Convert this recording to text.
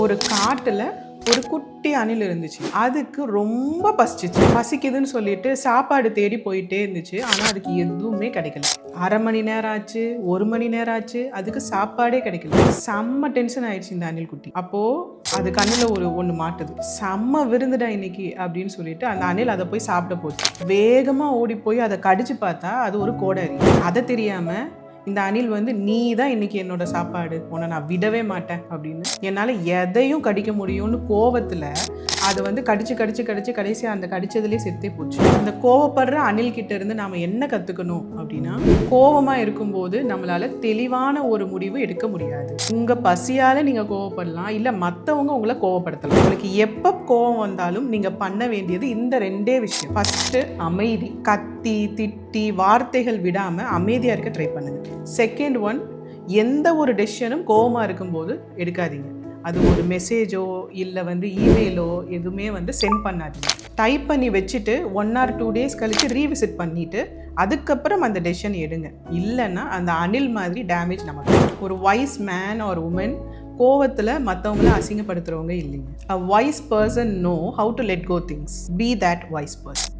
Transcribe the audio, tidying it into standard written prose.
ஒரு காட்டுல ஒரு குட்டி அணில் இருந்துச்சு. அதுக்கு ரொம்ப பசிக்குதுன்னு சொல்லிட்டு சாப்பாடு தேடி போயிட்டே இருந்துச்சு. ஆனா அதுக்கு எதுவுமே கிடைக்கல. 1/2 மணி நேரம் ஆச்சு, 1 மணி நேரம் ஆச்சு, அதுக்கு சாப்பாடே கிடைக்கல. செம்ம டென்ஷன் ஆயிடுச்சு இந்த அணில் குட்டி. அப்போ அது கண்ணுல ஒண்ணு மாட்டுது. செம்ம விருந்துடா இன்னைக்கு அப்படின்னு சொல்லிட்டு அந்த அணில் அதை போய் சாப்பிட போச்சு. வேகமா ஓடி போய் அதை கடிச்சு பார்த்தா அது ஒரு கோடரி. அதை தெரியாம இந்த அணில் வந்து நீ தான் இன்னைக்கு என்னோட சாப்பாடு, உன்னை நான் விடவே மாட்டேன் அப்படின்னு என்னால் எதையும் கடிக்க முடியும்னு கோவத்தில் அதை வந்து கடிச்சு கடைசி அந்த கடிச்சதுலேயே செத்தே போச்சு. இந்த கோவப்படுற அணில் கிட்ட இருந்து நாம என்ன கற்றுக்கணும் அப்படின்னா, கோவமாக இருக்கும்போது நம்மளால தெளிவான ஒரு முடிவு எடுக்க முடியாது. உங்கள் பசியால் நீங்கள் கோவப்படலாம், இல்லை மற்றவங்க உங்களை கோவப்படுத்தலாம். உங்களுக்கு எப்போ கோவம் வந்தாலும் நீங்கள் பண்ண வேண்டியது இந்த 2 விஷயம். ஃபஸ்ட்டு அமைதி. கத்தி திட்டி வார்த்தைகள் விடாமல் அமைதியாக இருக்க ட்ரை பண்ணுங்க. செகண்ட் ஒன், எந்த ஒரு டெசிஷனும் கோவமாக இருக்கும்போது எடுக்காதீங்க. அது ஒரு மெசேஜோ இல்லை வந்து இமெயிலோ எதுவுமே வந்து சென்ட் பண்ணாதீங்க. டைப் பண்ணி வச்சுட்டு 1 or 2 days கழித்து ரீவிசிட் பண்ணிவிட்டு அதுக்கப்புறம் அந்த டெசிஷன் எடுங்க. இல்லைன்னா அந்த அணில் மாதிரி டேமேஜ் நமக்கு. ஒரு வைஸ் மேன் ஆர் உமன் கோவத்தில் மற்றவங்கள அசிங்கப்படுத்துகிறவங்க இல்லைங்க. A wise person know how to let go things. Be that wise person.